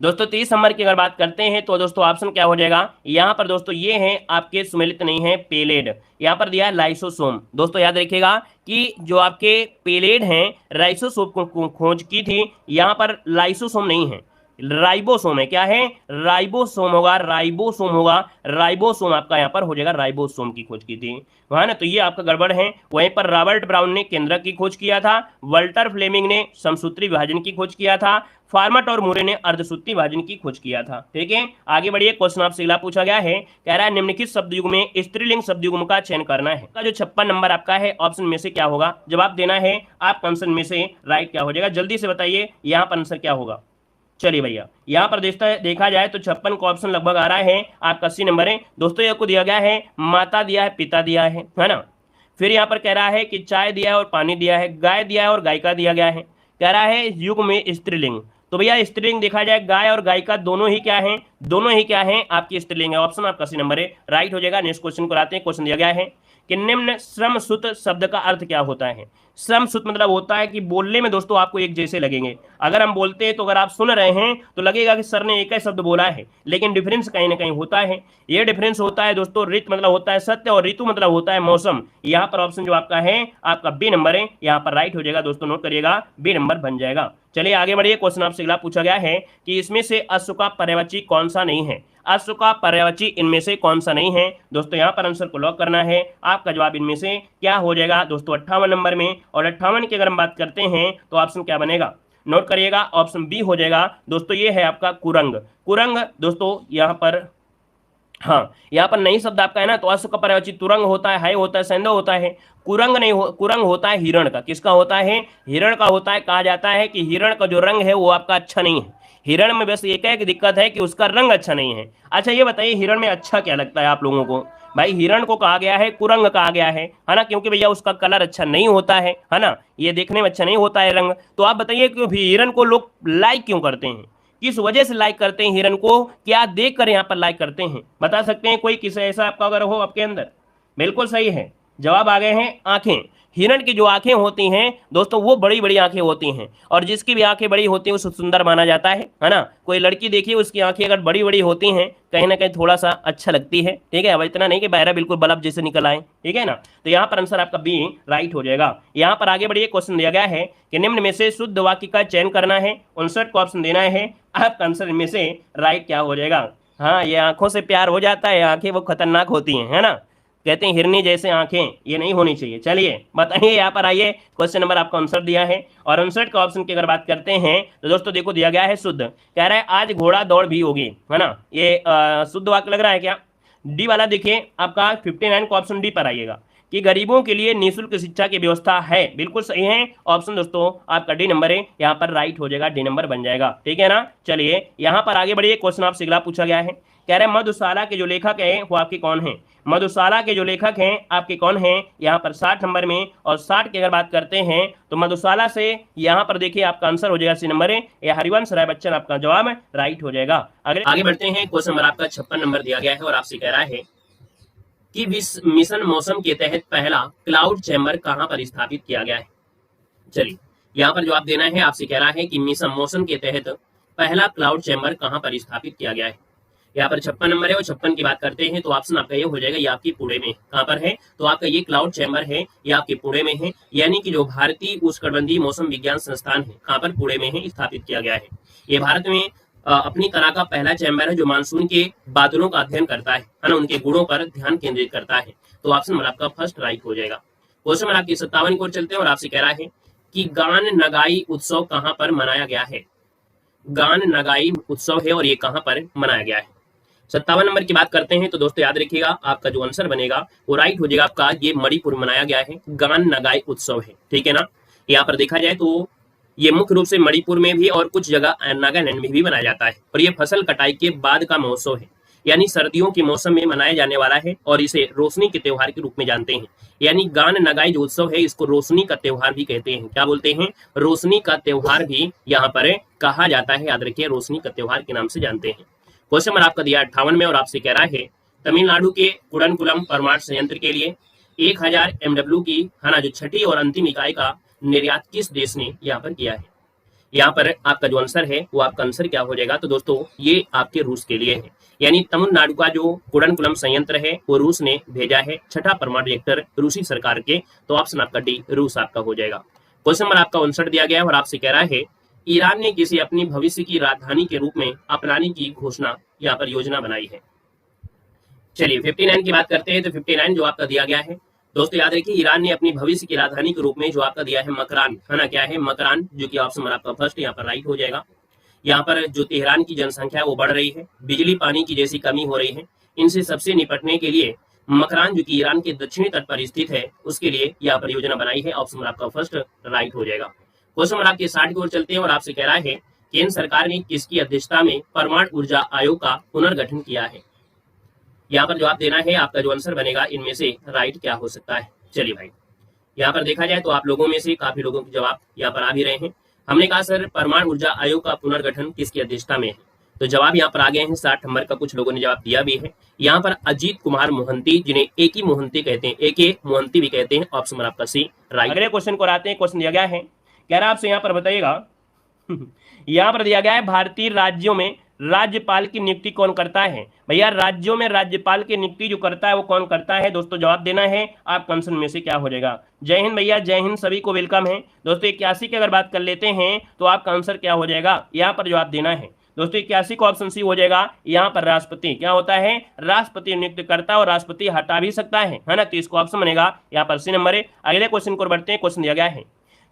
दोस्तों? 30 नंबर की अगर बात करते हैं तो दोस्तों ऑप्शन क्या हो जाएगा यहाँ पर दोस्तों? ये हैं आपके सुमेलित नहीं है पेलेड, यहाँ पर दिया है लाइसोसोम। दोस्तों याद रखिएगा कि जो आपके पेलेड हैं लाइसोसोम को खोज की थी, यहाँ पर लाइसोसोम नहीं है, राइबोसोम है। क्या है? राइबोसोम होगा, राइबोसोम होगा, राइबोसोम आपका यहाँ पर हो जाएगा, राइबोसोम की खोज की थी, है ना। तो ये आपका गड़बड़ है। वहीं पर रॉबर्ट ब्राउन ने केंद्रक की खोज किया था, वल्टर फ्लेमिंग ने समसूत्री विभाजन की खोज किया था, फार्मट और मुरे ने अर्धसूत्री विभाजन की खोज किया था, ठीक है। आगे बढ़िए, क्वेश्चन आपसे अगला पूछा गया है, कह रहा है निम्नलिखित शब्द युग में स्त्रीलिंग शब्द युग्म का चयन करना है। का जो 56 नंबर आपका है ऑप्शन में से क्या होगा? जवाब देना है, आपका आंसर में से राइट क्या हो जाएगा? जल्दी से बताइए यहाँ पर आंसर क्या होगा। चलिए भैया यहाँ पर देखा जाए तो 56 का ऑप्शन लगभग आ रहा है आपका 80 नंबर है दोस्तों। ये को दिया गया है माता दिया है, पिता दिया है ना। फिर यहाँ पर कह रहा है कि चाय दिया है और पानी दिया है, गाय दिया है और गायिका दिया गया है। कह रहा है युग में स्त्रीलिंग, तो भैया स्त्रीलिंग देखा जाए गाय और गायिका दोनों ही क्या है? दोनों ही क्या है? आपकी स्त्रीलिंग है। ऑप्शन आपका 80 नंबर है, राइट हो जाएगा। नेक्स्ट क्वेश्चन को आते हैं। क्वेश्चन दिया गया है कि निम्न श्रम सुत शब्द का अर्थ क्या होता है? श्रम सुत मतलब होता है कि बोलने में दोस्तों आपको एक जैसे लगेंगे। अगर हम बोलते हैं तो अगर आप सुन रहे हैं तो लगेगा कि सर ने एक ही शब्द बोला है, लेकिन डिफरेंस कहीं ना कहीं होता है। ये डिफरेंस होता है दोस्तों, ऋत मतलब होता है सत्य और ऋतु मतलब होता है मौसम। यहाँ पर ऑप्शन जो आपका है आपका बी नंबर है, यहाँ पर राइट हो जाएगा दोस्तों, नोट करिएगा, बी नंबर बन जाएगा। चलिए आगे बढ़िए, क्वेश्चन आपसे अगला पूछा गया है कि इसमें से अश्व का पर्यायवाची कौन सा नहीं है? अश्व का पर्यायवाची इनमें से कौन सा नहीं है दोस्तों? यहाँ पर आंसर को लॉक करना है। आपका जवाब इनमें से क्या हो जाएगा दोस्तों? 58 नंबर में। और 58 की अगर हम बात करते हैं तो ऑप्शन क्या बनेगा? नोट करिएगा, ऑप्शन बी हो जाएगा दोस्तों। ये है आपका कुरंग। कुरंग दोस्तों यहाँ पर, हाँ यहाँ पर नई शब्द आपका है ना, तो अश्व का पर्यायवाची तुरंग होता है होता है, सैंधव होता है। कुरंग नहीं हो, कुरंग होता है हिरण का। किसका होता है? हिरण का होता है। कहा जाता है कि हिरण का जो रंग है वो आपका अच्छा नहीं है। हिरण में बस एक एक दिक्कत है कि उसका रंग अच्छा नहीं है। अच्छा ये बताइए हिरण में अच्छा क्या लगता है आप लोगों को? भाई हिरण को कहा गया है कुरंग कहा गया है ना, क्योंकि भैया उसका कलर अच्छा नहीं होता है ना, ये देखने में अच्छा नहीं होता है रंग। तो आप बताइए कि हिरण को लोग लाइक क्यों करते हैं? किस वजह से लाइक करते हैं हिरण को? क्या देख कर यहाँ पर लाइक करते हैं? बता सकते हैं कोई? किसी ऐसा आपका अगर हो आपके अंदर? बिल्कुल सही है, जवाब आ गए हैं आंखें। हिरण की जो आंखें होती हैं दोस्तों वो बड़ी बड़ी आंखें होती हैं, और जिसकी भी आंखें बड़ी होती हैं उसे सुंदर माना जाता है ना। कोई लड़की देखिए उसकी आंखें अगर बड़ी बड़ी होती हैं कहीं ना कहीं थोड़ा सा अच्छा लगती है, ठीक है। अब इतना नहीं कि बहरा बिल्कुल बल्ब जैसे निकल आए, ठीक है ना। तो यहाँ पर आंसर आपका बी राइट हो जाएगा। यहाँ पर आगे बढ़िए, क्वेश्चन दिया गया है कि निम्न में से शुद्ध वाक्य का चयन करना है। 59 को ऑप्शन देना है, आपका आंसर इनमें से राइट क्या हो जाएगा? हाँ ये आंखों से प्यार हो जाता है, आंखें वो खतरनाक होती हैं, है ना। कहते हैं हिरनी जैसे आंखें, ये नहीं होनी चाहिए। चलिए बताइए, यहाँ पर आइए, क्वेश्चन नंबर आपका 59 दिया है और 59 का ऑप्शन की अगर बात करते हैं तो दोस्तों देखो दिया गया है शुद्ध। कह रहा है आज घोड़ा दौड़ भी होगी, है ना। ये शुद्ध वाक्य लग रहा है क्या? डी वाला देखिए आपका 59 का ऑप्शन डी पर आइएगा कि गरीबों के लिए निःशुल्क शिक्षा की व्यवस्था है। बिल्कुल सही है ऑप्शन दोस्तों, आपका डी नंबर है, यहाँ पर राइट हो जाएगा, डी नंबर बन जाएगा, ठीक है ना। चलिए यहाँ पर आगे बढ़िए, क्वेश्चन आपसे अगला पूछा गया है। कह रहे हैं मधुशाला के जो लेखक हैं वो आपके कौन हैं? मधुशाला के जो लेखक हैं आपके कौन हैं? यहाँ पर 60 नंबर में। और 60 की अगर बात करते हैं तो मधुशाला से यहाँ पर देखिए आपका आंसर हो जाएगा 80 नंबर है, यह हरिवंश राय बच्चन आपका जवाब राइट हो जाएगा। आगे बढ़ते हैं, क्वेश्चन नंबर आपका 56 नंबर दिया गया है और आपसे कह रहा है कि मिशन मौसम के तहत पहला क्लाउड चैम्बर कहां पर स्थापित किया गया है? चलिए यहाँ पर जवाब देना है, आपसे कह रहा है कि मिशन मौसम के तहत पहला क्लाउड चैम्बर कहां पर स्थापित किया गया है। यहाँ पर 56 नंबर है और 56 की बात करते हैं तो ऑप्शन आपका ये हो जाएगा, ये आपकी पुणे में कहाँ पर है, तो आपका ये क्लाउड चैम्बर है, ये आपके पुणे में है, यानी कि जो भारतीय उष्णकटिबंधीय मौसम विज्ञान संस्थान है कहाँ पर, पुणे में है, स्थापित किया गया है। ये भारत में अपनी तरह का पहला चैम्बर है जो मानसून के बादलों का अध्ययन करता है ना, उनके गुणों पर ध्यान केंद्रित करता है। तो ऑप्शन नंबर आपका फर्स्ट राइट हो जाएगा। क्वेश्चन नंबर आपकी 57 की ओर चलते हैं और आपसे कह रहा है कि गान नगाई उत्सव कहाँ पर मनाया गया है। गान नगाई उत्सव है और ये कहाँ पर मनाया गया है। 57 नंबर की बात करते हैं तो दोस्तों याद रखिएगा, आपका जो आंसर बनेगा वो राइट हो जाएगा आपका, ये मणिपुर मनाया गया है, गान नगाई उत्सव है, ठीक है ना। यहाँ पर देखा जाए तो ये मुख्य रूप से मणिपुर में भी और कुछ जगह नागालैंड में भी मनाया जाता है और ये फसल कटाई के बाद का महोत्सव है, यानी सर्दियों के मौसम में मनाया जाने वाला है और इसे रोशनी के त्योहार के रूप में जानते हैं। यानी गान नगाई जो उत्सव है इसको रोशनी का त्योहार भी कहते हैं। क्या बोलते हैं, रोशनी का त्योहार भी यहाँ पर कहा जाता है, याद रखिए, रोशनी का त्योहार के नाम से जानते हैं। क्वेश्चन नंबर आपका दिया 58 में और आपसे कह रहा है तमिलनाडु के कुडनकुलम परमाणु संयंत्र के लिए 1000 MW की है ना जो छठी और अंतिम इकाई का निर्यात किस देश ने यहाँ पर किया है। यहाँ पर आपका जो आंसर है वो आपका आंसर क्या हो जाएगा, तो दोस्तों ये आपके रूस के लिए है, यानी तमिलनाडु का जो कुडनकुलम संयंत्र है वो रूस ने भेजा है, छठा परमाणु रिएक्टर रूसी सरकार के, तो ऑप्शन आपका डी रूस आपका हो जाएगा। क्वेश्चन नंबर आपका 59 दिया गया है और आपसे कह रहा है ईरान ने किसी अपनी भविष्य की राजधानी के रूप में अपनाने की घोषणा यहाँ पर योजना बनाई है। चलिए 59 की बात करते हैं तो 59 जो आपका दिया गया है दोस्तों याद रखिए, ईरान ने अपनी भविष्य की राजधानी के रूप में जो आपका दिया है मकरान, है ना, क्या है मकरान, जो कि ऑप्शन नंबर आपका फर्स्ट यहाँ पर राइट हो जाएगा। यहाँ पर जो तेहरान की जनसंख्या है वो बढ़ रही है, बिजली पानी की जैसी कमी हो रही है, इनसे सबसे निपटने के लिए मकरान जो कि ईरान के दक्षिणी तट पर स्थित है उसके लिए यहाँ पर योजना बनाई है, ऑप्शन नंबर आपका फर्स्ट राइट हो जाएगा। क्वेश्चन नंबर आपके 60 की ओर चलते हैं और आपसे कह रहा है केंद्र सरकार ने किसकी अध्यक्षता में परमाणु ऊर्जा आयोग का पुनर्गठन किया है। यहाँ पर जवाब देना है, आपका जो आंसर बनेगा इनमें से राइट क्या हो सकता है। चलिए भाई, यहाँ पर देखा जाए तो आप लोगों में से काफी लोगों के जवाब यहाँ पर आ भी रहे हैं। हमने कहा सर परमाणु ऊर्जा आयोग का पुनर्गठन किसकी अध्यक्षता में है, तो जवाब यहाँ पर आ गए हैं 60 नंबर का, कुछ लोगों ने जवाब दिया भी है। यहाँ पर अजीत कुमार मोहंती, जिन्हें एके मोहंती कहते हैं, एके मोहंती भी कहते हैं, ऑप्शन नंबर आपका सी राइट। अगले क्वेश्चन को आते हैं, क्वेश्चन दिया गया है, कह रहा है आपसे यहाँ पर बताइएगा यहाँ पर दिया गया है भारतीय राज्यों में राज्यपाल की नियुक्ति कौन करता है। भैया राज्यों में राज्यपाल की नियुक्ति जो करता है वो कौन करता है, दोस्तों जवाब देना है, आप कंसन में से क्या हो जाएगा। जय हिंद भैया, जय हिंद, सभी को वेलकम है। दोस्तों 81 की अगर बात कर लेते हैं तो आपका आंसर क्या हो जाएगा, यहाँ पर जवाब देना है दोस्तों 81 को ऑप्शन सी हो जाएगा। यहाँ पर राष्ट्रपति क्या होता है, राष्ट्रपति नियुक्त करता है और राष्ट्रपति हटा भी सकता है ना, तो इसको ऑप्शन बनेगा यहाँ पर सी नंबर है। अगले क्वेश्चन को बढ़ते हैं, क्वेश्चन दिया गया है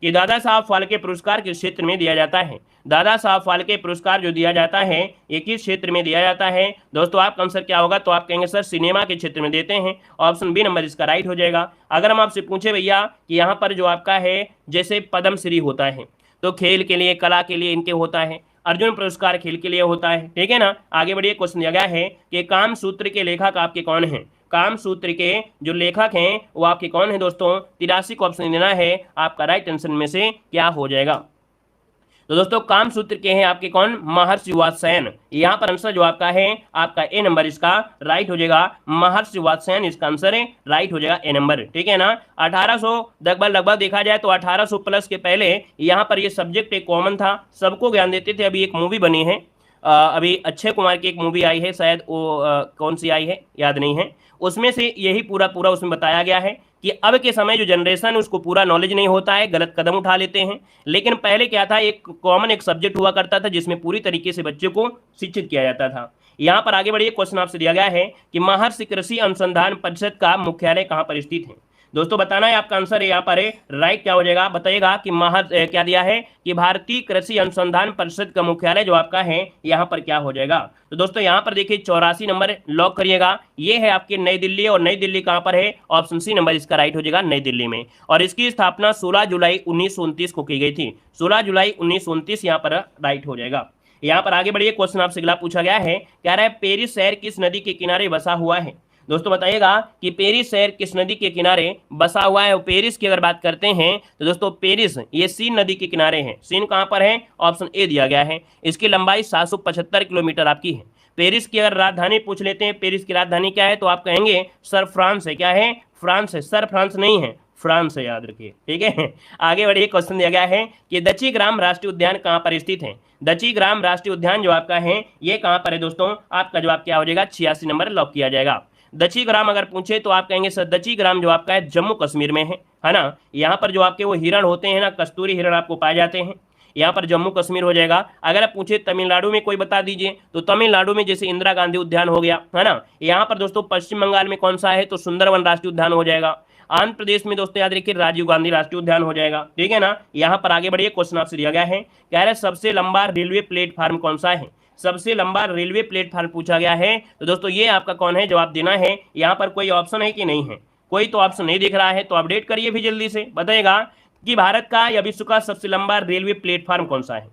कि दादा साहब फाल्के पुरस्कार किस क्षेत्र में दिया जाता है। दादा साहब फाल्के पुरस्कार जो दिया जाता है ये किस क्षेत्र में दिया जाता है, दोस्तों आपका आंसर क्या होगा, तो आप कहेंगे सर सिनेमा के क्षेत्र में देते हैं, ऑप्शन बी नंबर इसका राइट हो जाएगा। अगर हम आपसे पूछे भैया कि यहाँ पर जो आपका है जैसे पद्मश्री होता है तो खेल के लिए, कला के लिए इनके होता है, अर्जुन पुरस्कार खेल के लिए होता है, ठीक है ना। आगे बढ़िए, क्वेश्चन दिया गया है कि काम सूत्र के लेखक आपके कौन हैं। काम सूत्र के जो लेखक हैं वो आपके कौन है दोस्तों, 83 को ऑप्शन देना है, आपका राइट आंसर में से क्या हो जाएगा। तो दोस्तों काम सूत्र के हैं आपके कौन, महर्षि वात्स्यायन। यहाँ पर आंसर जो आपका है आपका ए नंबर इसका राइट हो जाएगा, महर्षि वात्स्यायन इसका आंसर है, राइट हो जाएगा ए नंबर, ठीक है ना। 1800 लगभग देखा जाए तो 1800 प्लस के पहले यहाँ पर ये सब्जेक्ट एक कॉमन था, सबको ज्ञान देते थे। अभी एक मूवी बनी है, अभी अक्षय कुमार की एक मूवी आई है, शायद वो कौन सी आई है याद नहीं है, उसमें से यही पूरा उसमें बताया गया है कि अब के समय जो जनरेशन है उसको पूरा नॉलेज नहीं होता है, गलत कदम उठा लेते हैं। लेकिन पहले क्या था, एक कॉमन एक सब्जेक्ट हुआ करता था जिसमें पूरी तरीके से बच्चों को शिक्षित किया जाता था। यहाँ पर आगे बढ़िए, क्वेश्चन आपसे दिया गया है कि महर्षि कृषि अनुसंधान परिषद का मुख्यालय कहाँ पर स्थित है। दोस्तों बताना है, आपका आंसर है यहाँ पर है राइट क्या हो जाएगा, बताइएगा कि क्या दिया है कि भारतीय कृषि अनुसंधान परिषद का मुख्यालय जो आपका है यहाँ पर क्या हो जाएगा। तो दोस्तों यहाँ पर देखिए 84 नंबर लॉक करिएगा, ये है आपके नई दिल्ली, और नई दिल्ली कहाँ पर है, ऑप्शन सी नंबर इसका राइट हो जाएगा, नई दिल्ली में। और इसकी स्थापना 16 जुलाई 1929 को की गई थी, 16 जुलाई 1929 यहाँ पर राइट हो जाएगा। यहाँ पर आगे बढ़िए, क्वेश्चन आपसे अगला पूछा गया है, कह रहा है पेरिस शहर किस नदी के किनारे बसा हुआ है। दोस्तों बताइएगा कि पेरिस शहर किस नदी के किनारे बसा हुआ है। पेरिस की अगर बात करते हैं तो दोस्तों पेरिस ये सीन नदी के किनारे है। सीन कहां पर है, ऑप्शन ए दिया गया है। इसकी लंबाई 775 किलोमीटर आपकी है। पेरिस की अगर राजधानी पूछ लेते हैं, पेरिस की राजधानी क्या है, तो आप कहेंगे सर फ्रांस है। क्या है, फ्रांस है सर, फ्रांस नहीं है, फ्रांस है, याद रखिए, ठीक है। आगे बढ़िए, क्वेश्चन दिया गया है कि दची ग्राम राष्ट्रीय उद्यान कहाँ पर स्थित है। दची ग्राम राष्ट्रीय उद्यान जो आपका है ये कहाँ पर है दोस्तों, आपका जवाब क्या हो जाएगा, 86 नंबर लॉक किया जाएगा। दची ग्राम अगर पूछे तो आप कहेंगे सर दची ग्राम जो आपका है जम्मू कश्मीर में है ना। यहाँ पर जो आपके वो हिरण होते हैं ना, कस्तूरी हिरण आपको पाए जाते हैं, यहाँ पर जम्मू कश्मीर हो जाएगा। अगर आप पूछे तमिलनाडु में कोई बता दीजिए, तो तमिलनाडु में जैसे इंदिरा गांधी उद्यान हो गया, है ना। यहाँ पर दोस्तों पश्चिम बंगाल में कौन सा है, तो सुंदरवन राष्ट्रीय उद्यान हो जाएगा। आंध्र प्रदेश में दोस्तों याद रखिए राजीव गांधी राष्ट्रीय उद्यान हो जाएगा, ठीक है ना। यहाँ पर आगे बढ़िए, क्वेश्चन आपसे दिया गया है, कह रहे सबसे लंबा रेलवे प्लेटफार्म कौन सा है। सबसे लंबा रेलवे प्लेटफार्म पूछा गया है, तो दोस्तों ये आपका कौन है, जवाब देना है। यहाँ पर कोई ऑप्शन है कि नहीं है, कोई तो ऑप्शन नहीं दिख रहा है, तो अपडेट करिए भी जल्दी से, बताइएगा कि भारत का या विश्व का सबसे लंबा रेलवे प्लेटफार्म कौन सा है।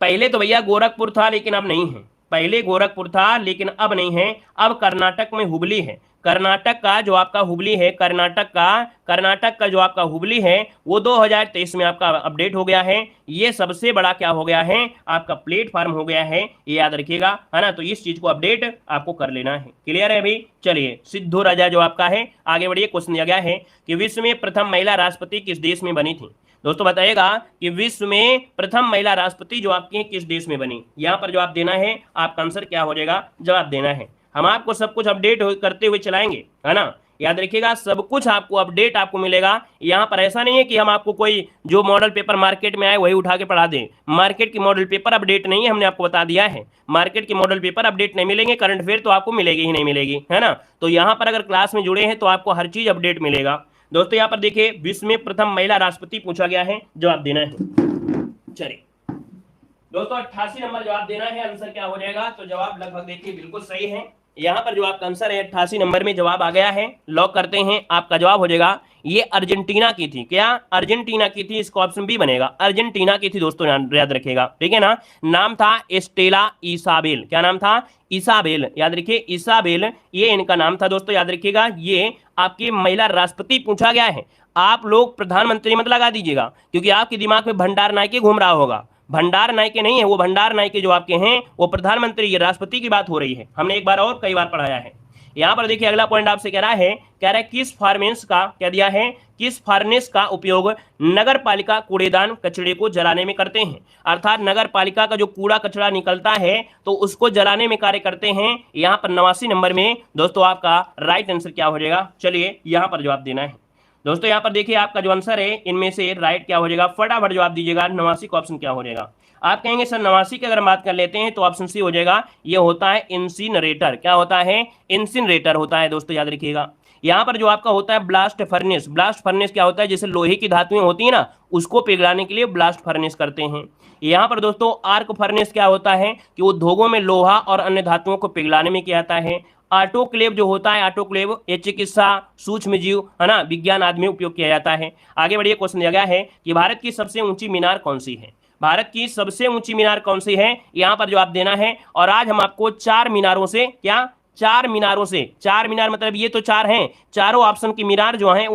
पहले तो भैया गोरखपुर था लेकिन अब नहीं है, पहले गोरखपुर था लेकिन अब नहीं है, अब कर्नाटक में हुबली है। कर्नाटक का जो आपका हुबली है, कर्नाटक का जो आपका हुबली है वो 2023 में आपका अपडेट हो गया है। ये सबसे बड़ा क्या हो गया है, आपका प्लेटफार्म हो गया है, ये याद रखिएगा, है ना। तो इस चीज को अपडेट आपको कर लेना है, क्लियर है अभी। चलिए, सिद्धू राजा जो आपका है, आगे बढ़िए, क्वेश्चन दिया गया है कि विश्व में प्रथम महिला राष्ट्रपति किस देश में बनी थी। दोस्तों बताइएगा कि विश्व में प्रथम महिला राष्ट्रपति जो आपकी है किस देश में बनी। यहाँ पर जवाब देना है, आपका आंसर क्या हो जाएगा, जवाब देना है। हम आपको सब कुछ अपडेट करते हुए चलाएंगे, है ना, याद रखिएगा, सब कुछ आपको अपडेट आपको मिलेगा। यहाँ पर ऐसा नहीं है कि हम आपको कोई जो मॉडल पेपर मार्केट में आए वही उठा के पढ़ा दें। मार्केट की मॉडल पेपर अपडेट नहीं है, हमने आपको बता दिया है। मार्केट की मॉडल पेपर अपडेट नहीं मिलेंगे, करंट अफेयर तो आपको मिलेगी ही नहीं मिलेगी, है ना। तो यहाँ पर अगर क्लास में जुड़े हैं तो आपको हर चीज अपडेट मिलेगा। दोस्तों यहाँ पर देखिए, विश्व में प्रथम महिला राष्ट्रपति पूछा गया है, जवाब देना है। चलिए दोस्तों, 88 नंबर जवाब देना है, आंसर क्या हो जाएगा, तो जवाब लगभग देखिए बिल्कुल सही है। यहाँ पर जो आपका आंसर है 88 नंबर में जवाब आ गया है, लॉक करते हैं। आपका जवाब हो जाएगा, ये अर्जेंटीना की थी, क्या अर्जेंटीना की थी, इसका ऑप्शन बी बनेगा, अर्जेंटीना की थी दोस्तों, याद रखिएगा, ठीक है ना। नाम था एस्टेला इसाबेल, क्या नाम था, इसाबेल, याद रखिए इसाबेल, ये इनका नाम था दोस्तों, याद रखिएगा। ये आपकी महिला राष्ट्रपति पूछा गया है, आप लोग प्रधानमंत्री मत लगा दीजिएगा, क्योंकि आपके दिमाग में भंडार नायके घूम रहा होगा। भंडार नायके नहीं है वो, भंडार नायके जो आपके हैं वो प्रधानमंत्री, ये राष्ट्रपति की बात हो रही है, हमने एक बार और कई बार पढ़ाया है। यहाँ पर देखिए अगला पॉइंट आपसे कह रहा है किस फार्मेंस का, क्या दिया है, किस फार्नेस का उपयोग नगर पालिका कूड़ेदान कचरे को जलाने में करते हैं। अर्थात नगर पालिका का जो कूड़ा कचरा निकलता है तो उसको जलाने में कार्य करते हैं। यहाँ पर 89 नंबर में दोस्तों आपका राइट आंसर क्या हो जाएगा, चलिए यहाँ पर जवाब देना है। दोस्तों यहाँ पर देखिए आपका जो आंसर है इनमें से राइट क्या हो जाएगा, फटाफट जवाब दीजिएगा। 89 का ऑप्शन क्या हो जाएगा, आप कहेंगे सर 89 की अगर बात कर लेते हैं तो ऑप्शन सी हो जाएगा, ये होता है इंसिनरेटर। क्या होता है, इंसिनरेटर होता है दोस्तों, याद रखिएगा। यहाँ पर जो आपका होता है ब्लास्ट फर्नेस, ब्लास्ट फर्नेस क्या होता है, जैसे लोहे की धातुएं होती है ना, उसको पिघलाने के लिए ब्लास्ट फर्नेस करते हैं। यहाँ पर दोस्तों आर्क फर्नेस क्या होता है कि उद्योगों में लोहा और अन्य धातुओं को पिघलाने में किया जाता है। ऑटोक्लेव जो होता है, ऑटोक्लेव ये चिकित्सा, सूक्ष्म जीव, है ना, विज्ञान आदि में उपयोग किया जाता है। आगे बढ़िए, क्वेश्चन दिया गया है कि भारत की सबसे ऊंची मीनार कौन सी है। भारत की सबसे ऊंची मीनार कौन सी है, यहाँ पर जवाब देना है। और आज हम आपको 4 मीनारों से, क्या 4 मीनारों से, 4 मीनार मतलब ये तो 4 हैं, चारों ऑप्शन की मीनार जो है,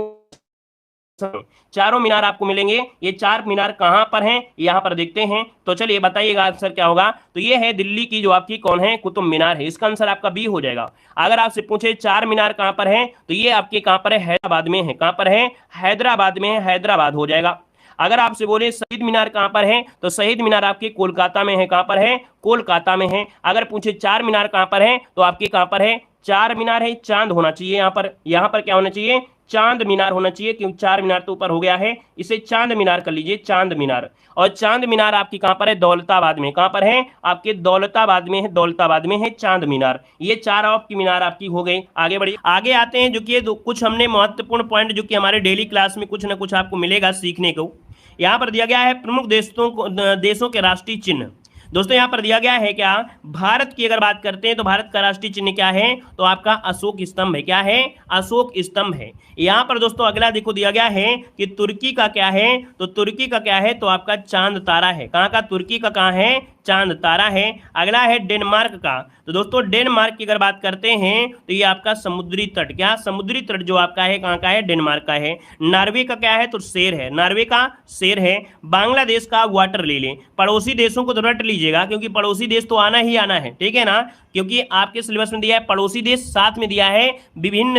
चारों मीनार आपको मिलेंगे। ये 4 मीनार कहां पर हैं, यहां पर देखते हैं। तो चलिए बताइएगा आंसर क्या होगा। तो ये है दिल्ली की जो आपकी कौन है, कुतुब मीनार है, इसका आंसर आपका बी हो जाएगा। अगर आपसे पूछे 4 मीनार कहां पर है, तो ये आपके कहां पर है, हैदराबाद में है। कहां पर है, हैदराबाद में है, हैदराबाद हो जाएगा। अगर आपसे बोले शहीद मीनार कहां पर है, तो शहीद मीनार आपके कोलकाता में है। कहां पर है, कोलकाता में है। अगर पूछे 4 मीनार कहां पर है, तो आपके कहां पर है, 4 मीनार है, चांद होना चाहिए यहाँ पर क्या होना चाहिए, चांद मीनार होना चाहिए, क्योंकि 4 मीनार तो ऊपर हो गया है, इसे चांद मीनार कर लीजिए, चांद मीनार। और चांद मीनार आपकी कहां पर है, दौलताबाद में। कहां पर है, आपके दौलताबाद में है, दौलताबाद में है चांद मीनार। ये 4 आपकी मीनार आपकी हो गई। आगे बढ़िए, आगे आते हैं, जो कि कुछ हमने महत्वपूर्ण पॉइंट जो कि हमारे डेली क्लास में कुछ ना कुछ आपको मिलेगा सीखने को। यहाँ पर दिया गया है प्रमुख देशों के राष्ट्रीय चिन्ह। दोस्तों यहाँ पर दिया गया है क्या, भारत की अगर बात करते हैं तो भारत का राष्ट्रीय चिन्ह क्या है, तो आपका अशोक स्तंभ है। क्या है, अशोक स्तंभ है। यहाँ पर दोस्तों अगला देखो दिया गया है कि तुर्की का क्या है, तो तुर्की का क्या है, तो आपका चांद तारा है। कहाँ का, तुर्की का कहाँ है, चांद तारा है। अगला है डेनमार्क का, तो दोस्तों डेनमार्क की अगर बात करते हैं तो ये आपका समुद्री तट, क्या समुद्री तट जो आपका है कहाँ का है, डेनमार्क का है। नॉर्वे का क्या है, तो शेर है, नॉर्वे का शेर है। बांग्लादेश का वाटर लिली। पड़ोसी देशों को तो रट लीजिएगा क्योंकि पड़ोसी देश तो आना ही आना है, ठीक है ना, क्योंकि आपके सिलेबस में दिया है पड़ोसी देश, साथ में दिया है विभिन्न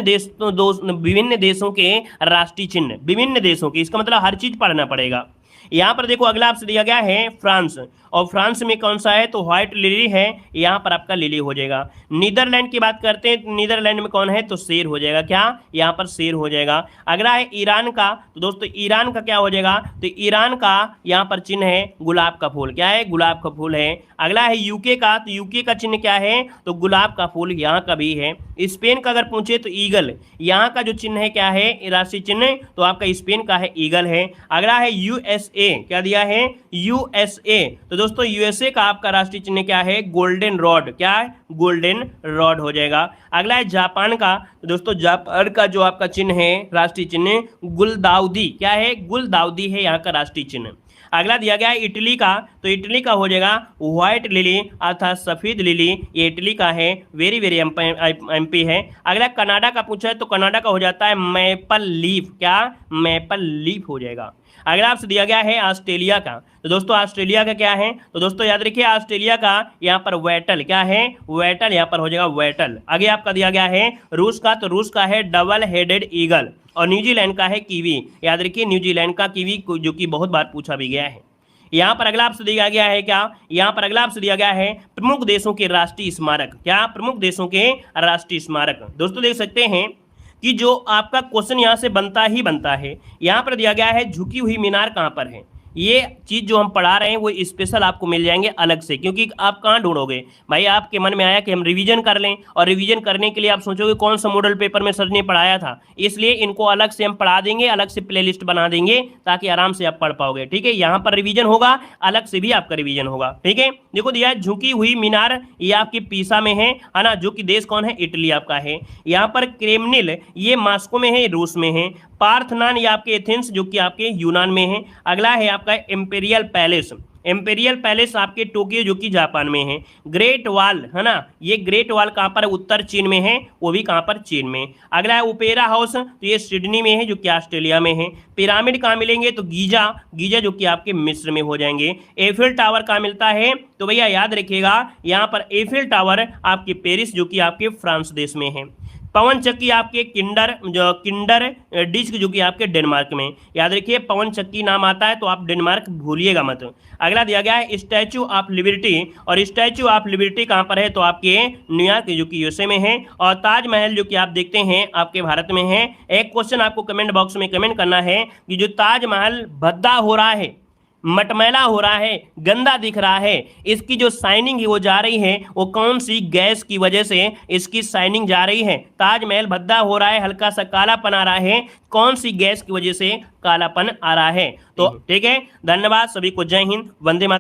विभिन्न देशों के राष्ट्रीय चिन्ह, विभिन्न देशों के, इसका मतलब हर चीज पढ़ना पड़ेगा। यहाँ पर देखो अगला आपसे दिया गया है फ्रांस, और फ्रांस में कौन सा है, तो व्हाइट लिली है, यहाँ पर आपका लिली हो जाएगा। नीदरलैंड की बात करते हैं, नीदरलैंड में कौन है, तो शेर हो जाएगा, क्या यहाँ पर शेर हो जाएगा। अगला है ईरान का, तो दोस्तों ईरान का क्या हो जाएगा, तो ईरान का यहाँ पर चिन्ह है गुलाब का फूल, क्या है, गुलाब का फूल है। अगला है यूके का, तो यूके का चिन्ह क्या है, तो गुलाब का फूल यहाँ का भी है। स्पेन का अगर पूछे तो ईगल, यहाँ का जो चिन्ह है क्या है, राष्ट्रीय चिन्ह, तो आपका स्पेन का है ईगल है। अगला है यूएसए, क्या दिया है, यूएसए, तो दोस्तों यूएसए का आपका राष्ट्रीय चिन्ह क्या है, गोल्डन रॉड, क्या है, गोल्डन रॉड हो जाएगा। अगला है जापान का, तो दोस्तों जापान का जो आपका चिन्ह है, राष्ट्रीय चिन्ह गुलदाउदी, क्या है, गुलदाउदी है यहाँ का राष्ट्रीय चिन्ह। अगला दिया गया है इटली का, तो इटली का हो जाएगा व्हाइट लिली अर्थात सफेद लिली, ये इटली का है, वेरी वेरी एमपी है। अगला कनाडा का पूछा है तो कनाडा का हो जाता है मैपल लीफ, क्या मैपल लीफ हो जाएगा। अगला आपसे दिया गया है ऑस्ट्रेलिया का, तो दोस्तों ऑस्ट्रेलिया का क्या है, तो दोस्तों याद रखिए ऑस्ट्रेलिया का यहाँ पर वेटल, क्या है, वेटल यहाँ पर हो जाएगा वेटल। आगे आपका दिया गया है रूस का, तो रूस का है डबल हेडेड ईगल, और न्यूजीलैंड का है कीवी, याद रखिए न्यूजीलैंड का कीवी, जो कि बहुत बार पूछा भी गया है। यहाँ पर अगला आपसे दिया गया है क्या, यहाँ पर अगला आपसे दिया गया है प्रमुख देशों के राष्ट्रीय स्मारक, क्या प्रमुख देशों के राष्ट्रीय स्मारक। दोस्तों देख सकते हैं कि जो आपका क्वेश्चन यहाँ से बनता ही बनता है। यहाँ पर दिया गया है झुकी हुई मीनार कहाँ पर है, ये चीज़ जो हम पढ़ा रहे हैं वो स्पेशल आपको मिल जाएंगे अलग से, क्योंकि आप कहाँ ढूंढोगे भाई, आपके मन में आया कि हम रिवीजन कर लें, और रिवीजन करने के लिए आप सोचोगे कौन सा मॉडल पेपर में सर ने पढ़ाया था, इसलिए इनको अलग से हम पढ़ा देंगे, अलग से प्लेलिस्ट बना देंगे ताकि आराम से आप पढ़ पाओगे, ठीक है। यहाँ पर रिवीजन होगा, अलग से भी आपका रिवीजन होगा, ठीक है। देखो दिया है झुकी हुई मीनार, ये आपकी पीसा में है ना, जो कि देश कौन है, इटली आपका है। यहाँ पर क्रेमलिन, ये मॉस्को में है, रूस में है। पार्थनान ये आपके एथेंस, जो कि आपके यूनान में है। अगला है आपका एम्पेरियल पैलेस, एम्पेरियल पैलेस आपके टोक्यो, जो कि जापान में है। ग्रेट वॉल है ना, ये ग्रेट वॉल कहाँ पर, उत्तर चीन में है, वो भी कहाँ पर, चीन में। अगला है ओपेरा हाउस, तो ये सिडनी में है, जो कि ऑस्ट्रेलिया में है। पिरामिड कहाँ मिलेंगे, तो गीजा, गीजा जो कि आपके मिस्र में हो जाएंगे। एफिल टावर कहाँ मिलता है, तो भैया याद रखिएगा यहाँ पर एफिल टावर आपके पेरिस, जो कि आपके फ्रांस देश में है। पवन चक्की आपके किंडर डिस्क, जो कि आपके डेनमार्क में, याद रखिए पवन चक्की नाम आता है तो आप डेनमार्क भूलिएगा मत। अगला दिया गया है स्टैचू ऑफ लिबर्टी, और स्टैचू ऑफ लिबर्टी कहाँ पर है, तो आपके न्यूयॉर्क, जो कि यूएसए में है। और ताजमहल जो कि आप देखते हैं आपके भारत में है। एक क्वेश्चन आपको कमेंट बॉक्स में कमेंट करना है कि जो ताजमहल भद्दा हो रहा है, मटमैला हो रहा है, गंदा दिख रहा है, इसकी जो शाइनिंग है वो जा रही है, वो कौन सी गैस की वजह से इसकी शाइनिंग जा रही है। ताजमहल भद्दा हो रहा है, हल्का सा कालापन आ रहा है, कौन सी गैस की वजह से कालापन आ रहा है। तो ठीक है, धन्यवाद सभी को, जय हिंद, वंदे मातरम।